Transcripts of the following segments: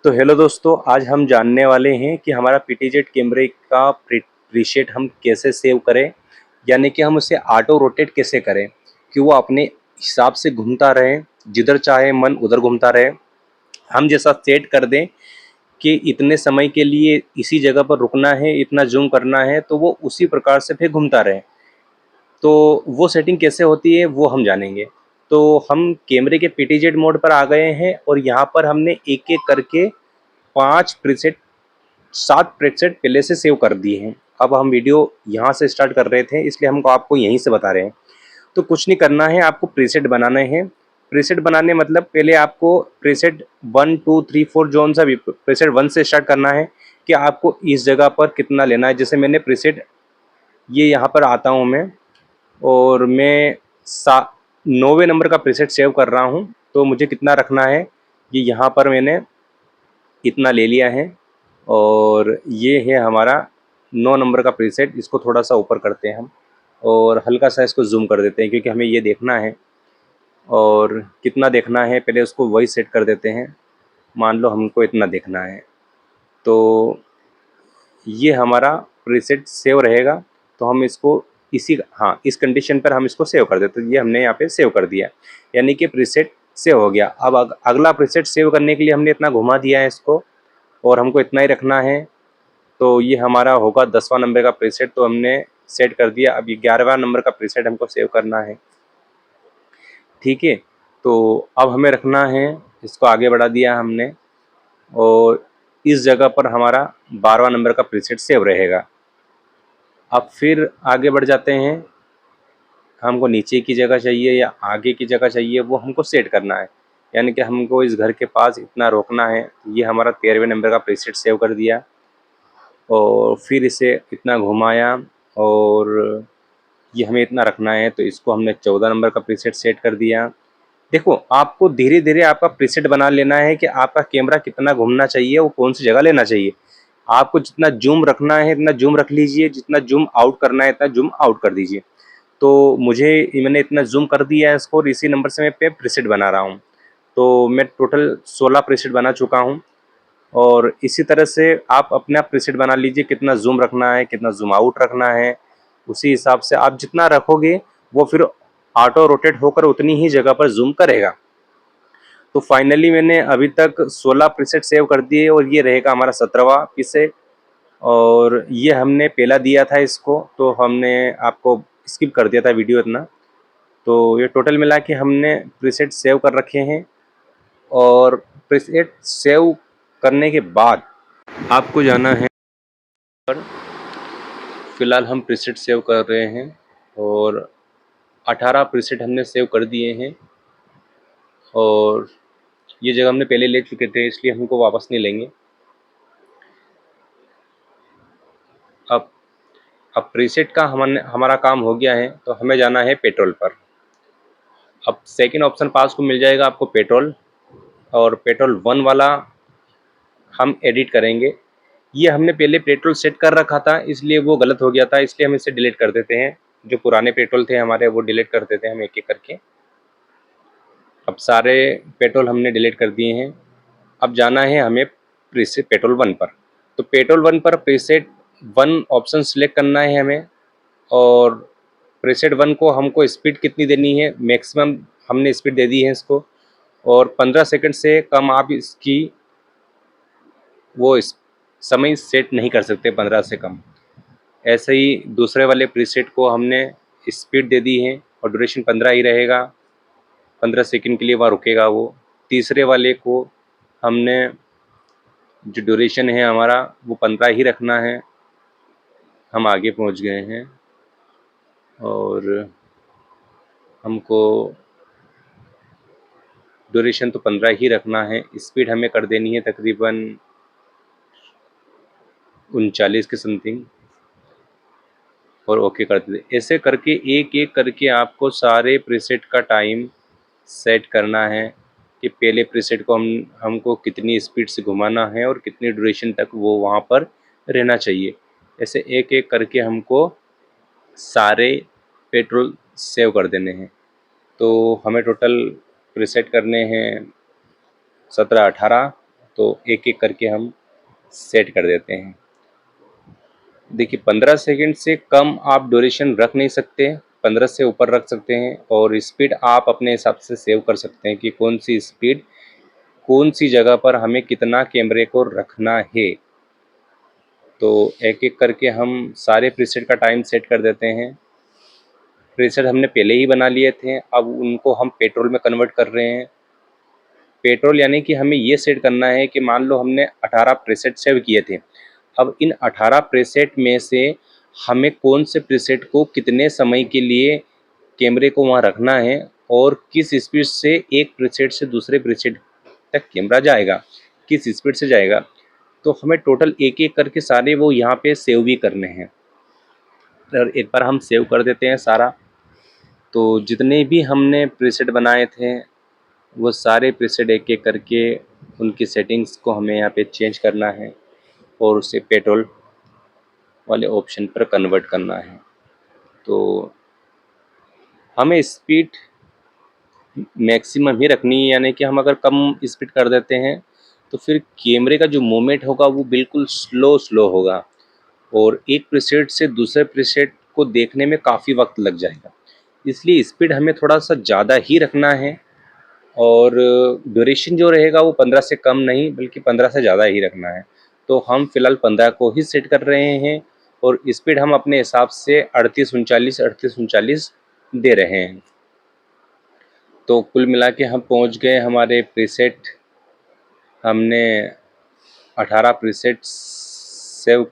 तो हेलो दोस्तों, आज हम जानने वाले हैं कि हमारा पीटीजेड कैमरे का प्रीसेट हम कैसे सेव करें, यानी कि हम उसे ऑटो रोटेट कैसे करें कि वो अपने हिसाब से घूमता रहे, जिधर चाहे मन उधर घूमता रहे। हम जैसा सेट कर दें कि इतने समय के लिए इसी जगह पर रुकना है, इतना जूम करना है, तो वो उसी प्रकार से फिर घूमता रहे। तो वो सेटिंग कैसे होती है वो हम जानेंगे। तो हम कैमरे के पीटीजेड मोड पर आ गए हैं और यहाँ पर हमने एक एक करके 5 प्रीसेट 7 प्रीसेट पहले से सेव कर दिए हैं। अब हम वीडियो यहाँ से स्टार्ट कर रहे थे, इसलिए हमको आपको यहीं से बता रहे हैं। तो कुछ नहीं करना है, आपको प्रीसेट बनाने हैं। प्रीसेट बनाने मतलब पहले आपको प्रीसेट 1 2 3 4 जोन सा भी प्रीसेट 1 से स्टार्ट करना है कि आपको इस जगह पर कितना लेना है। जैसे मैंने प्रीसेट ये यहाँ पर आता हूँ मैं, और मैं 9वें नंबर का प्रीसेट सेव कर रहा हूँ। तो मुझे कितना रखना है, ये यहाँ पर मैंने इतना ले लिया है। और ये है हमारा 9 नंबर का प्रीसेट। इसको थोड़ा सा ऊपर करते हैं हम और हल्का सा इसको जूम कर देते हैं, क्योंकि हमें ये देखना है और कितना देखना है पहले उसको वही सेट कर देते हैं। मान लो हमको इतना देखना है, तो ये हमारा प्रीसेट सेव रहेगा। तो हम इसको इस कंडीशन पर हम इसको सेव कर देते हैं। ये हमने यहाँ पे सेव कर दिया, यानी कि प्रीसेट सेव हो गया। अब अगला प्रीसेट सेव करने के लिए हमने इतना घुमा दिया है इसको, और हमको इतना ही रखना है। तो ये हमारा होगा 10वां नंबर का प्रीसेट, तो हमने सेट कर दिया। अब ये 11वां नंबर का प्रीसेट हमको सेव करना है, ठीक है। तो अब हमें रखना है, इसको आगे बढ़ा दिया हमने, और इस जगह पर हमारा 12वां नंबर का प्रीसेट सेव रहेगा। अब फिर आगे बढ़ जाते हैं, हमको नीचे की जगह चाहिए या आगे की जगह चाहिए वो हमको सेट करना है, यानी कि हमको इस घर के पास इतना रोकना है। ये हमारा 13वें नंबर का प्रीसेट सेव कर दिया, और फिर इसे इतना घुमाया, और ये हमें इतना रखना है, तो इसको हमने 14 नंबर का प्रीसेट सेट कर दिया। देखो, आपको धीरे धीरे आपका प्रीसेट बना लेना है कि आपका कैमरा कितना घूमना चाहिए, वो कौन सी जगह लेना चाहिए। आपको जितना जूम रखना है इतना जूम रख लीजिए, जितना जूम आउट करना है इतना जूम आउट कर दीजिए। तो मैंने इतना जूम कर दिया है इसको, और इसी नंबर से मैं पे प्रीसेट बना रहा हूँ। तो मैं टोटल 16 प्रीसेट बना चुका हूँ। और इसी तरह से आप अपना प्रीसेट बना लीजिए, कितना जूम रखना है, कितना जूम आउट रखना है। उसी हिसाब से आप जितना रखोगे वो फिर ऑटो रोटेट होकर उतनी ही जगह पर जूम करेगा। तो फाइनली मैंने अभी तक 16 प्रीसेट सेव कर दिए, और ये रहेगा हमारा 17वां प्रीसेट। और ये हमने पहला दिया था इसको, तो हमने आपको स्किप कर दिया था वीडियो इतना। तो ये टोटल मिला के हमने प्रीसेट सेव कर रखे हैं। और प्रीसेट सेव करने के बाद आपको जाना है पर, फिलहाल हम प्रीसेट सेव कर रहे हैं, और 18 प्रीसेट हमने सेव कर दिए हैं। और ये जगह हमने पहले ले चुके थे, इसलिए हमको वापस नहीं लेंगे। अब अब प्रीसेट का हमारा काम हो गया है, तो हमें जाना है पेट्रोल पर। अब सेकंड ऑप्शन पास को मिल जाएगा आपको पेट्रोल, और पेट्रोल 1 वाला हम एडिट करेंगे। ये हमने पहले पेट्रोल सेट कर रखा था, इसलिए वो गलत हो गया था, इसलिए हम इसे डिलीट कर देते हैं। जो पुराने पेट्रोल थे हमारे वो डिलीट कर देते हैं हम एक एक करके। अब सारे पेट्रोल हमने डिलीट कर दिए हैं। अब जाना है हमें प्रीसेट पेट्रोल 1 पर। तो पेट्रोल 1 पर प्रीसेट 1 ऑप्शन सिलेक्ट करना है हमें। और प्रीसेट 1 को हमको स्पीड कितनी देनी है, मैक्सिमम हमने स्पीड दे दी है इसको। और 15 सेकंड से कम आप इसकी समय सेट नहीं कर सकते, 15 से कम। ऐसे ही दूसरे वाले प्रीसेट को हमने स्पीड दे दी है, और ड्यूरेशन 15 ही रहेगा, 15 सेकंड के लिए वहाँ रुकेगा वो। तीसरे वाले को हमने जो ड्यूरेशन है हमारा वो 15 ही रखना है। हम आगे पहुँच गए हैं, और हमको ड्यूरेशन तो 15 ही रखना है। स्पीड हमें कर देनी है तकरीबन 39 के समथिंग, और ओके कर देते। ऐसे करके एक एक करके आपको सारे प्रीसेट का टाइम सेट करना है कि पहले प्रीसेट को हमको कितनी स्पीड से घुमाना है और कितनी ड्यूरेशन तक वो वहाँ पर रहना चाहिए। ऐसे एक एक करके हमको सारे पेट्रोल सेव कर देने हैं। तो हमें टोटल प्रीसेट करने हैं 17 18, तो एक एक करके हम सेट कर देते हैं। देखिए 15 सेकंड से कम आप ड्यूरेशन रख नहीं सकते, 15 से ऊपर रख सकते हैं, और स्पीड आप अपने हिसाब से सेव कर सकते हैं कि कौन सी स्पीड कौन सी जगह पर हमें कितना कैमरे को रखना है। तो एक एक करके हम सारे प्रीसेट का टाइम सेट कर देते हैं। प्रीसेट हमने पहले ही बना लिए थे, अब उनको हम पेट्रोल में कन्वर्ट कर रहे हैं। पेट्रोल यानी कि हमें ये सेट करना है कि मान लो हमने 18 प्रीसेट सेव किए थे, अब इन 18 प्रीसेट में से हमें कौन से प्रीसेट को कितने समय के लिए कैमरे को वहाँ रखना है और किस स्पीड से एक प्रीसेट से दूसरे प्रीसेट तक कैमरा जाएगा, किस स्पीड से जाएगा। तो हमें टोटल एक एक करके सारे वो यहाँ पे सेव भी करने हैं। और एक बार हम सेव कर देते हैं सारा, तो जितने भी हमने प्रीसेट बनाए थे वो सारे प्रीसेट एक एक करके उनकी सेटिंग्स को हमें यहाँ पे चेंज करना है और उसे पेट्रोल वाले ऑप्शन पर कन्वर्ट करना है। तो हमें स्पीड मैक्सिमम ही रखनी है, यानी कि हम अगर कम स्पीड कर देते हैं तो फिर कैमरे का जो मूवमेंट होगा वो बिल्कुल स्लो होगा और एक प्रीसेट से दूसरे प्रीसेट को देखने में काफ़ी वक्त लग जाएगा। इसलिए स्पीड हमें थोड़ा सा ज़्यादा ही रखना है और ड्यूरेशन जो रहेगा वो 15 से कम नहीं बल्कि 15 से ज़्यादा ही रखना है। तो हम फिलहाल 15 को ही सेट कर रहे हैं और स्पीड हम अपने हिसाब से 3839 दे रहे हैं। तो कुल मिला के हम पहुंच गए हमारे प्रीसेट, हमने 18 प्रीसेट सेव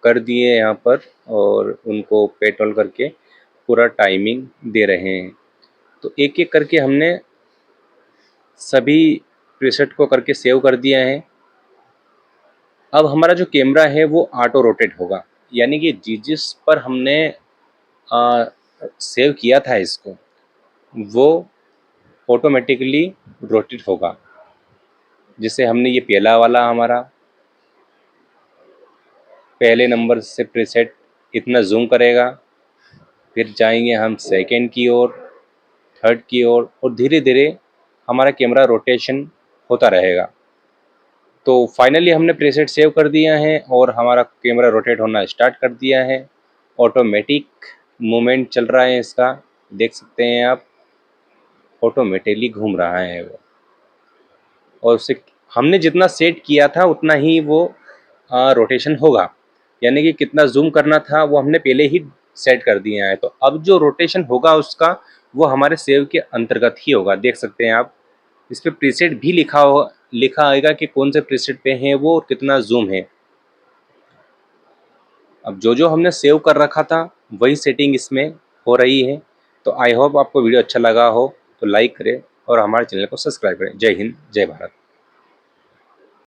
कर दिए यहाँ पर और उनको पेट्रोल करके पूरा टाइमिंग दे रहे हैं। तो एक एक करके हमने सभी प्रीसेट को करके सेव कर दिया है। अब हमारा जो कैमरा है वो ऑटो रोटेट होगा, यानी कि जिस पर हमने सेव किया था इसको वो ऑटोमेटिकली रोटेट होगा। जिससे हमने ये पहला वाला हमारा पहले नंबर से प्रीसेट इतना जूम करेगा, फिर जाएंगे हम सेकंड की ओर, थर्ड की ओर, और धीरे धीरे हमारा कैमरा रोटेशन होता रहेगा। तो फाइनली हमने प्रीसेट सेव कर दिया है और हमारा कैमरा रोटेट होना स्टार्ट कर दिया है। ऑटोमेटिक मूवमेंट चल रहा है इसका, देख सकते हैं आप, ऑटोमेटिकली घूम रहा है वो, और उसे हमने जितना सेट किया था उतना ही वो रोटेशन होगा। यानी कि कितना जूम करना था वो हमने पहले ही सेट कर दिया है। तो अब जो रोटेशन होगा उसका वो हमारे सेव के अंतर्गत ही होगा। देख सकते हैं आप, इस पर प्रीसेट भी लिखा आएगा कि कौन से प्रीसेट पे है वो और कितना जूम है। अब जो जो हमने सेव कर रखा था वही सेटिंग इसमें हो रही है। तो आई होप आपको वीडियो अच्छा लगा हो तो लाइक करें और हमारे चैनल को सब्सक्राइब करें। जय हिंद, जय भारत।